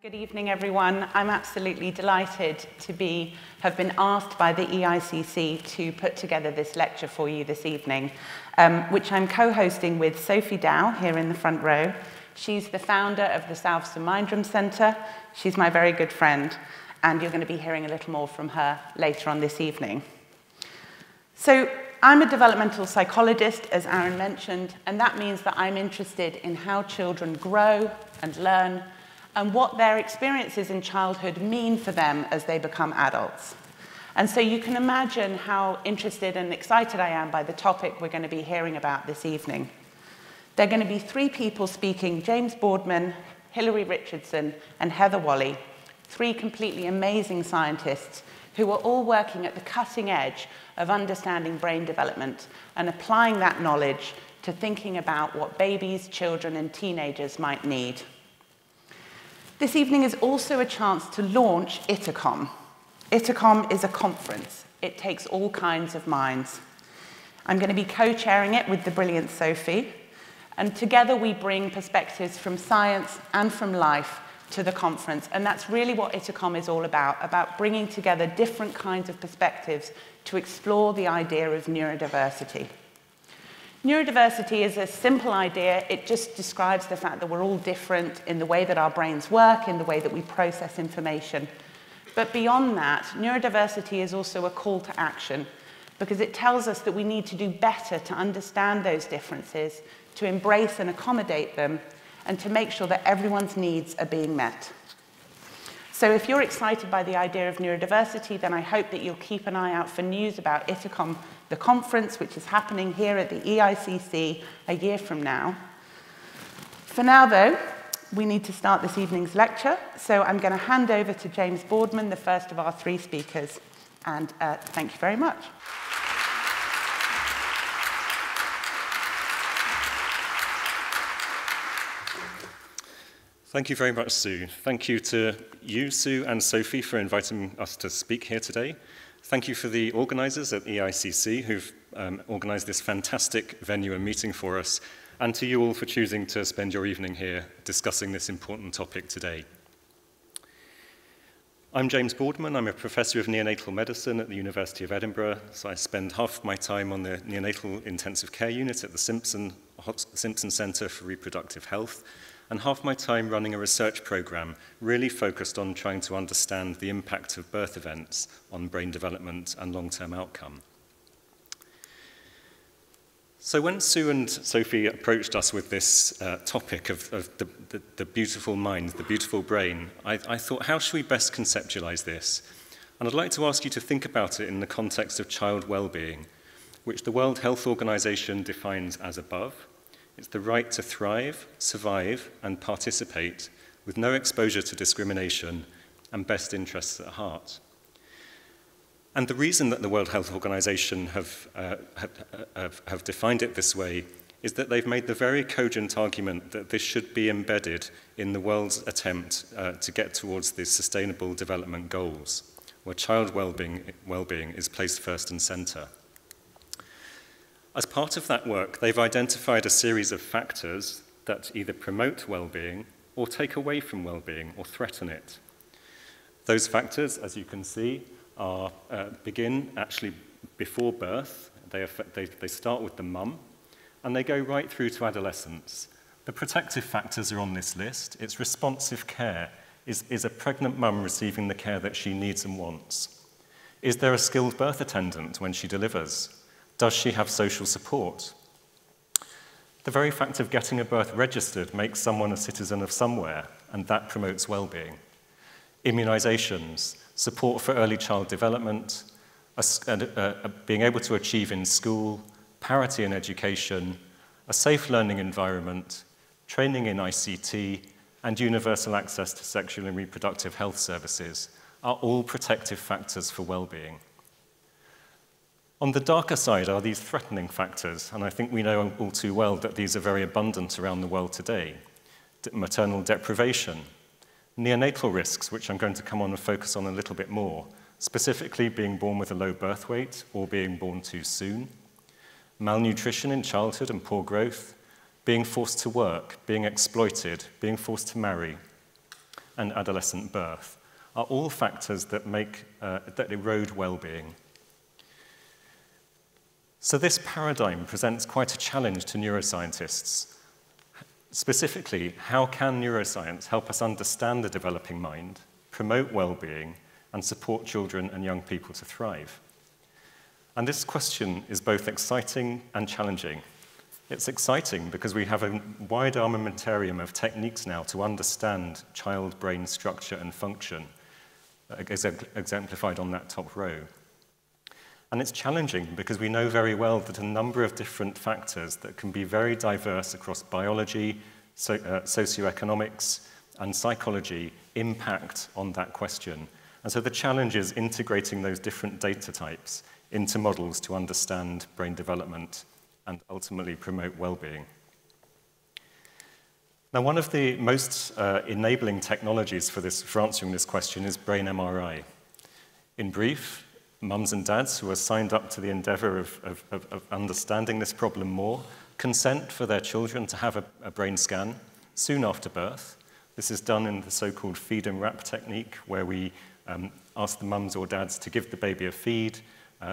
Good evening, everyone. I'm absolutely delighted to have been asked by the EICC to put together this lecture for you this evening, which I'm co-hosting with Sophie Dow here in the front row. She's the founder of the Southston Mindrum Centre. She's my very good friend, and you're going to be hearing a little more from her later on this evening. So I'm a developmental psychologist, as Aaron mentioned, and that means that I'm interested in how children grow and learn and what their experiences in childhood mean for them as they become adults. And so you can imagine how interested and excited I am by the topic we're going to be hearing about this evening. There are going to be three people speaking: James Boardman, Hilary Richardson, and Heather Walley, three completely amazing scientists who are all working at the cutting edge of understanding brain development and applying that knowledge to thinking about what babies, children, and teenagers might need. This evening is also a chance to launch EICCC. EICCC is a conference. It takes all kinds of minds. I'm going to be co-chairing it with the brilliant Sophie, and together we bring perspectives from science and from life to the conference, and that's really what EICCC is all about bringing together different kinds of perspectives to explore the idea of neurodiversity. Neurodiversity is a simple idea. It just describes the fact that we're all different in the way that our brains work, in the way that we process information. But beyond that, neurodiversity is also a call to action, because it tells us that we need to do better to understand those differences, to embrace and accommodate them, and to make sure that everyone's needs are being met. So if you're excited by the idea of neurodiversity, then I hope that you'll keep an eye out for news about EICCC, the conference, which is happening here at the EICC a year from now. For now, though, we need to start this evening's lecture, so I'm going to hand over to James Boardman, the first of our three speakers, and thank you very much. Thank you very much, Sue. Thank you to you, Sue, and Sophie for inviting us to speak here today. Thank you for the organisers at EICC who've organised this fantastic venue and meeting for us, and to you all for choosing to spend your evening here discussing this important topic today. I'm James Boardman. I'm a professor of neonatal medicine at the University of Edinburgh, so I spend half my time on the neonatal intensive care unit at the Simpson Centre for Reproductive Health, and half my time running a research program really focused on trying to understand the impact of birth events on brain development and long-term outcome. So when Sue and Sophie approached us with this topic of the beautiful mind, the beautiful brain, I thought, how should we best conceptualize this? And I'd like to ask you to think about it in the context of child well-being, which the World Health Organization defines as above. It's the right to thrive, survive, and participate with no exposure to discrimination and best interests at heart. And the reason that the World Health Organization have defined it this way is that they've made the very cogent argument that this should be embedded in the world's attempt to get towards the Sustainable Development Goals, where child well-being is placed first and center. As part of that work, they've identified a series of factors that either promote well-being or take away from well-being or threaten it. Those factors, as you can see, begin actually before birth. They start with the mum, and they go right through to adolescence. The protective factors are on this list. It's responsive care. Is a pregnant mum receiving the care that she needs and wants? Is there a skilled birth attendant when she delivers? Does she have social support? The very fact of getting a birth registered makes someone a citizen of somewhere, and that promotes well-being. Immunizations, support for early child development, being able to achieve in school, parity in education, a safe learning environment, training in ICT, and universal access to sexual and reproductive health services are all protective factors for well-being. On the darker side are these threatening factors, and I think we know all too well that these are very abundant around the world today. Maternal deprivation, neonatal risks, which I'm going to come on and focus on a little bit more, specifically being born with a low birth weight or being born too soon, malnutrition in childhood and poor growth, being forced to work, being exploited, being forced to marry, and adolescent birth are all factors that erode well-being. So this paradigm presents quite a challenge to neuroscientists. Specifically, how can neuroscience help us understand the developing mind, promote well-being, and support children and young people to thrive? And this question is both exciting and challenging. It's exciting because we have a wide armamentarium of techniques now to understand child brain structure and function, exemplified on that top row. And it's challenging because we know very well that a number of different factors that can be very diverse across biology, socioeconomics, and psychology impact on that question. And so the challenge is integrating those different data types into models to understand brain development and ultimately promote well-being. Now, one of the most enabling technologies for answering this question is brain MRI. In brief, mums and dads who are signed up to the endeavor of understanding this problem more consent for their children to have a brain scan soon after birth. This is done in the so-called feed and wrap technique, where we ask the mums or dads to give the baby a feed.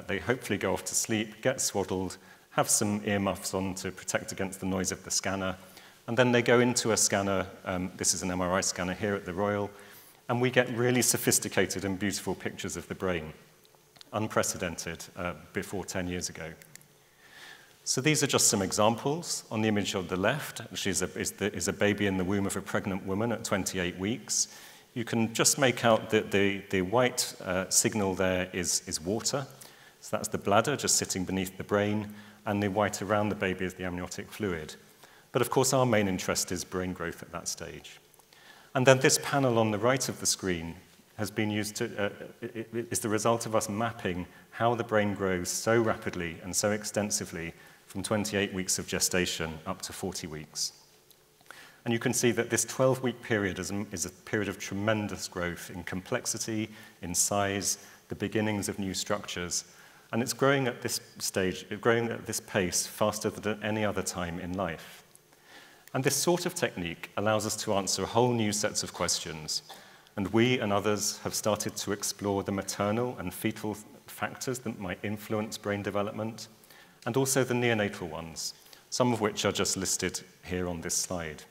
They hopefully go off to sleep, get swaddled, have some earmuffs on to protect against the noise of the scanner, and then they go into a scanner. This is an MRI scanner here at the Royal, and we get really sophisticated and beautiful pictures of the brain, unprecedented before 10 years ago. So these are just some examples. On the image on the left, which is a baby in the womb of a pregnant woman at 28 weeks. You can just make out that the white signal there is water. So that's the bladder just sitting beneath the brain, and the white around the baby is the amniotic fluid. But of course, our main interest is brain growth at that stage. And then this panel on the right of the screen has been used to, is the result of us mapping how the brain grows so rapidly and so extensively from 28 weeks of gestation up to 40 weeks. And you can see that this 12-week period is a period of tremendous growth in complexity, in size, the beginnings of new structures. And it's growing at this stage, growing at this pace faster than at any other time in life. And this sort of technique allows us to answer a whole new sets of questions. And we and others have started to explore the maternal and fetal factors that might influence brain development, and also the neonatal ones, some of which are just listed here on this slide.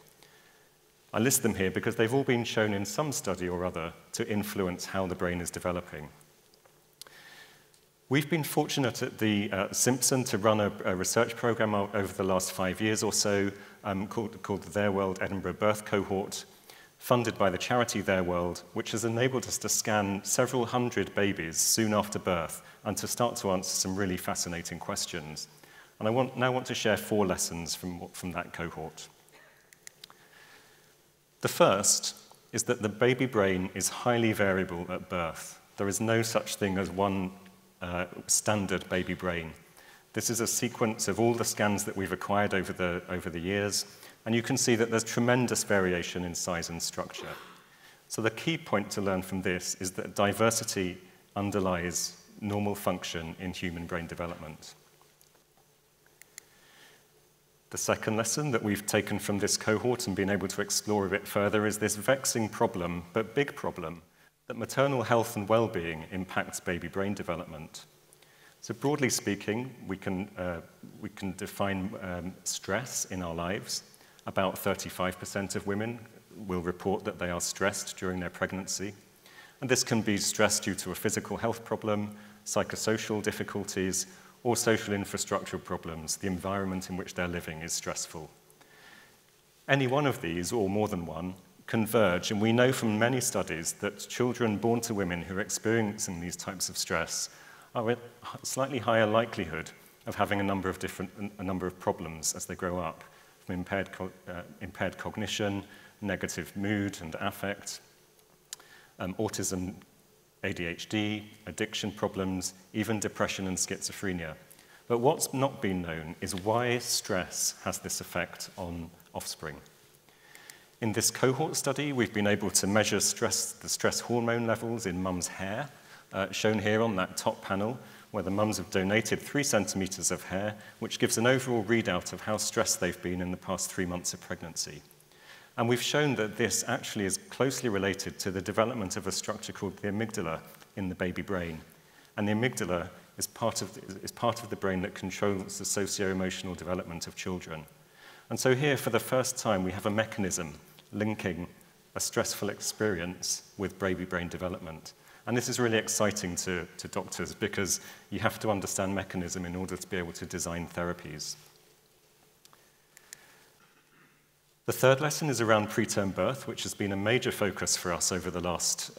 I list them here because they've all been shown in some study or other to influence how the brain is developing. We've been fortunate at the Simpson to run a research program over the last 5 years or so called the Their World Edinburgh Birth Cohort, funded by the charity Their World, which has enabled us to scan several hundred babies soon after birth and to start to answer some really fascinating questions. And I now want to share 4 lessons from that cohort. The first is that the baby brain is highly variable at birth. There is no such thing as one standard baby brain. This is a sequence of all the scans that we've acquired over the years, and you can see that there's tremendous variation in size and structure. So the key point to learn from this is that diversity underlies normal function in human brain development. The second lesson that we've taken from this cohort and been able to explore a bit further is this vexing problem, but big problem, that maternal health and well-being impacts baby brain development. So broadly speaking, we can define stress in our lives. About 35% of women will report that they are stressed during their pregnancy. And this can be stress due to a physical health problem, psychosocial difficulties, or social infrastructural problems. The environment in which they're living is stressful. Any one of these, or more than one, converge, and we know from many studies that children born to women who are experiencing these types of stress are at slightly higher likelihood of having a number of problems as they grow up, from impaired cognition, negative mood and affect, autism, ADHD, addiction problems, even depression and schizophrenia. But what's not been known is why stress has this effect on offspring. In this cohort study, we've been able to measure the stress hormone levels in mum's hair, shown here on that top panel, where the mums have donated 3 centimeters of hair, which gives an overall readout of how stressed they've been in the past 3 months of pregnancy. And we've shown that this actually is closely related to the development of a structure called the amygdala in the baby brain. And the amygdala is part of the brain that controls the socio-emotional development of children. And so here, for the first time, we have a mechanism linking a stressful experience with baby brain development. And this is really exciting to doctors because you have to understand mechanism in order to be able to design therapies. The third lesson is around preterm birth, which has been a major focus for us over the last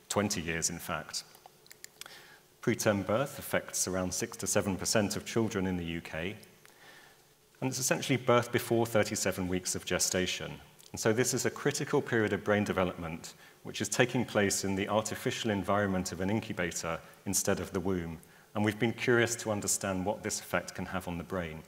20 years, in fact. Preterm birth affects around 6 to 7% of children in the UK, and it's essentially birth before 37 weeks of gestation. And so this is a critical period of brain development which is taking place in the artificial environment of an incubator instead of the womb. And we've been curious to understand what this effect can have on the brain.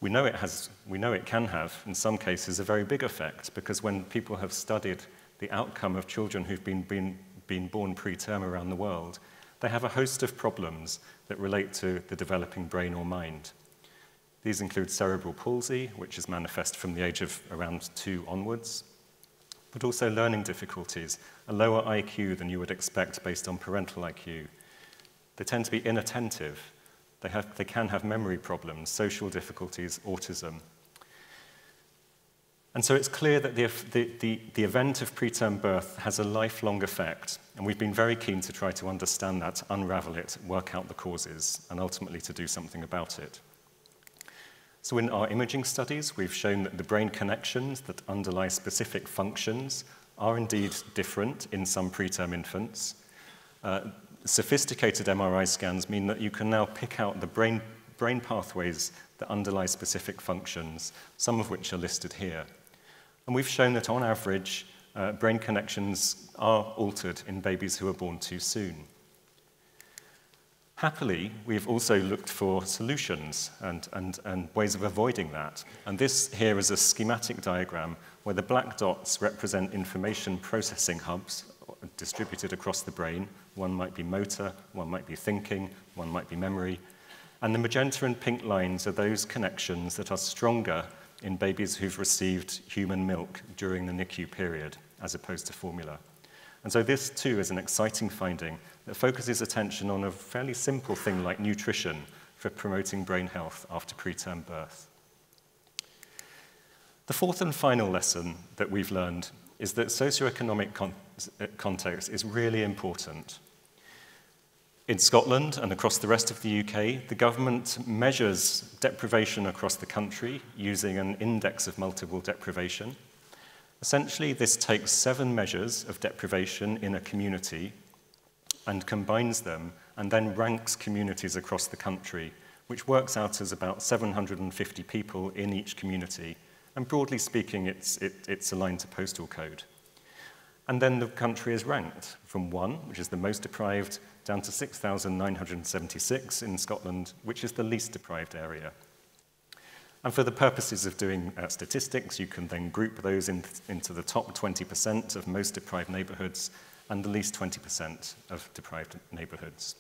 We know it can have, in some cases, a very big effect, because when people have studied the outcome of children who've been born preterm around the world, they have a host of problems that relate to the developing brain or mind. These include cerebral palsy, which is manifest from the age of around 2 onwards, but also learning difficulties, a lower IQ than you would expect based on parental IQ. They tend to be inattentive. They can have memory problems, social difficulties, autism. And so it's clear that the event of preterm birth has a lifelong effect, and we've been very keen to try to understand that, unravel it, work out the causes, and ultimately to do something about it. So in our imaging studies, we've shown that the brain connections that underlie specific functions are indeed different in some preterm infants. Sophisticated MRI scans mean that you can now pick out the brain pathways that underlie specific functions, some of which are listed here. And we've shown that on average, brain connections are altered in babies who are born too soon. Happily, we've also looked for solutions and ways of avoiding that. And this here is a schematic diagram where the black dots represent information processing hubs distributed across the brain. One might be motor, one might be thinking, one might be memory. And the magenta and pink lines are those connections that are stronger in babies who've received human milk during the NICU period, as opposed to formula. And so this, too, is an exciting finding that focuses attention on a fairly simple thing like nutrition for promoting brain health after preterm birth. The fourth and final lesson that we've learned is that socioeconomic context is really important. In Scotland and across the rest of the UK, the government measures deprivation across the country using an index of multiple deprivation. Essentially, this takes 7 measures of deprivation in a community and combines them and then ranks communities across the country, which works out as about 750 people in each community. And broadly speaking, it's aligned to postal code. And then the country is ranked from 1, which is the most deprived, down to 6,976 in Scotland, which is the least deprived area. And for the purposes of doing statistics, you can then group those into the top 20% of most deprived neighbourhoods and the least 20% of deprived neighbourhoods.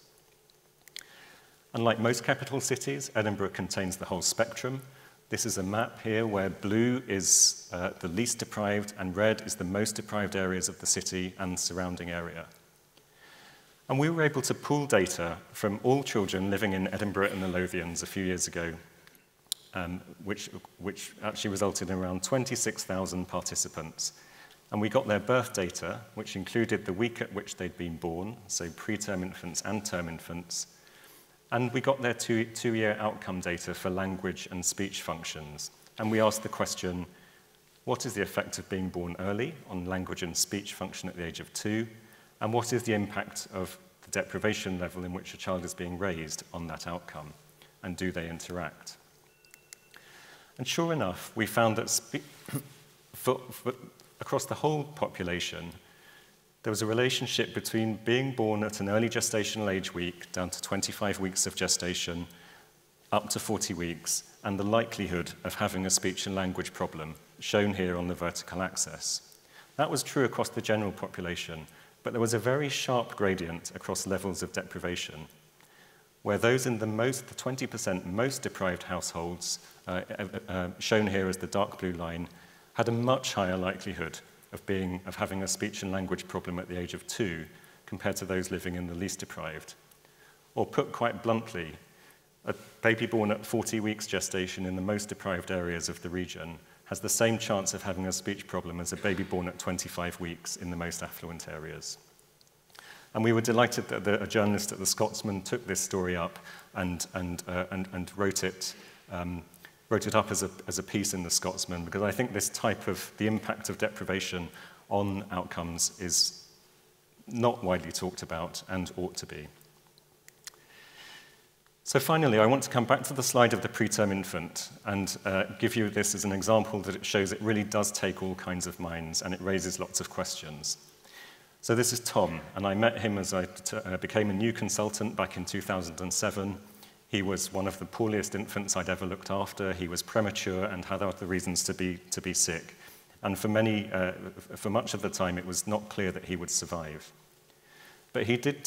Unlike most capital cities, Edinburgh contains the whole spectrum. This is a map here where blue is the least deprived and red is the most deprived areas of the city and surrounding area. And we were able to pool data from all children living in Edinburgh and the Lothians a few years ago, which actually resulted in around 26,000 participants. And we got their birth data, which included the week at which they'd been born, so preterm infants and term infants. And we got their two-year outcome data for language and speech functions. And we asked the question, what is the effect of being born early on language and speech function at the age of 2? And what is the impact of the deprivation level in which a child is being raised on that outcome? And do they interact? And sure enough, we found that across the whole population, there was a relationship between being born at an early gestational age week, down to 25 weeks of gestation, up to 40 weeks, and the likelihood of having a speech and language problem, shown here on the vertical axis. That was true across the general population, but there was a very sharp gradient across levels of deprivation. where those in the 20% most deprived households, shown here as the dark blue line, had a much higher likelihood of having a speech and language problem at the age of 2 compared to those living in the least deprived. Or put quite bluntly, a baby born at 40 weeks gestation in the most deprived areas of the region has the same chance of having a speech problem as a baby born at 25 weeks in the most affluent areas. And we were delighted that a journalist at the Scotsman took this story up and wrote it up as a piece in the Scotsman, because I think this type of the impact of deprivation on outcomes is not widely talked about and ought to be. So finally, I want to come back to the slide of the preterm infant and give you this as an example that it shows it really does take all kinds of minds and it raises lots of questions. So this is Tom, and I met him as I became a new consultant back in 2007. He was one of the poorest infants I'd ever looked after. He was premature and had other reasons to be sick. And for much of the time, it was not clear that he would survive. But he did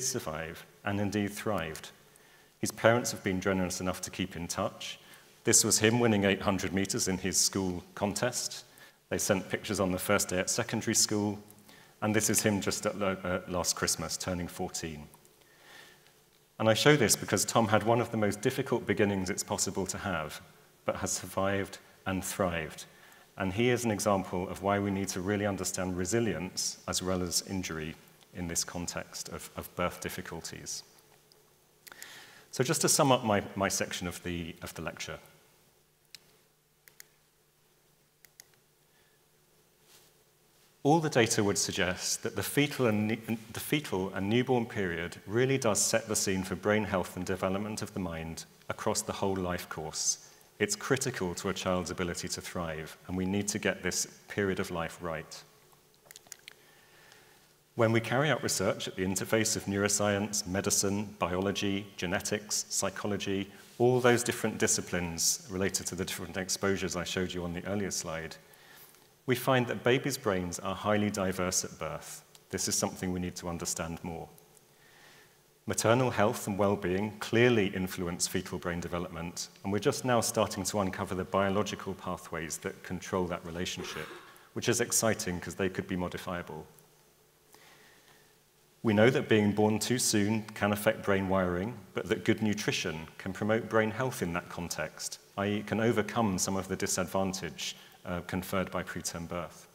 survive, and indeed thrived. His parents have been generous enough to keep in touch. This was him winning 800 meters in his school contest. They sent pictures on the first day at secondary school. And this is him just at last Christmas, turning 14. And I show this because Tom had one of the most difficult beginnings it's possible to have, but has survived and thrived. And he is an example of why we need to really understand resilience as well as injury in this context of birth difficulties. So just to sum up my section of the lecture. All the data would suggest that the fetal and newborn period really does set the scene for brain health and development of the mind across the whole life course. It's critical to a child's ability to thrive, and we need to get this period of life right. When we carry out research at the interface of neuroscience, medicine, biology, genetics, psychology, all those different disciplines related to the different exposures I showed you on the earlier slide, we find that babies' brains are highly diverse at birth. This is something we need to understand more. Maternal health and well-being clearly influence fetal brain development, and we're just now starting to uncover the biological pathways that control that relationship, which is exciting because they could be modifiable. We know that being born too soon can affect brain wiring, but that good nutrition can promote brain health in that context, i.e. can overcome some of the disadvantage conferred by preterm birth.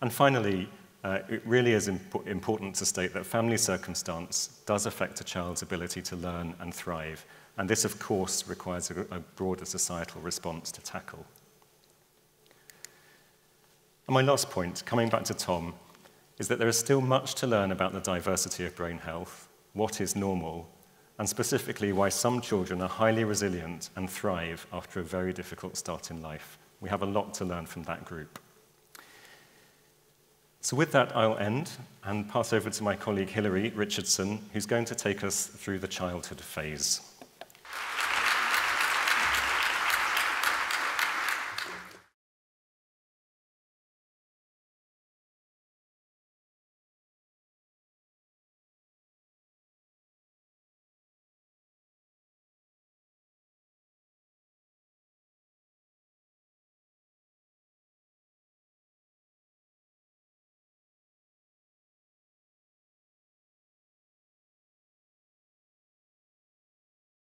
And finally, it really is important to state that family circumstance does affect a child's ability to learn and thrive, and this, of course, requires a broader societal response to tackle. And my last point, coming back to Tom, is that there is still much to learn about the diversity of brain health, what is normal, and specifically why some children are highly resilient and thrive after a very difficult start in life. We have a lot to learn from that group. So with that, I'll end and pass over to my colleague Hilary Richardson, who's going to take us through the childhood phase.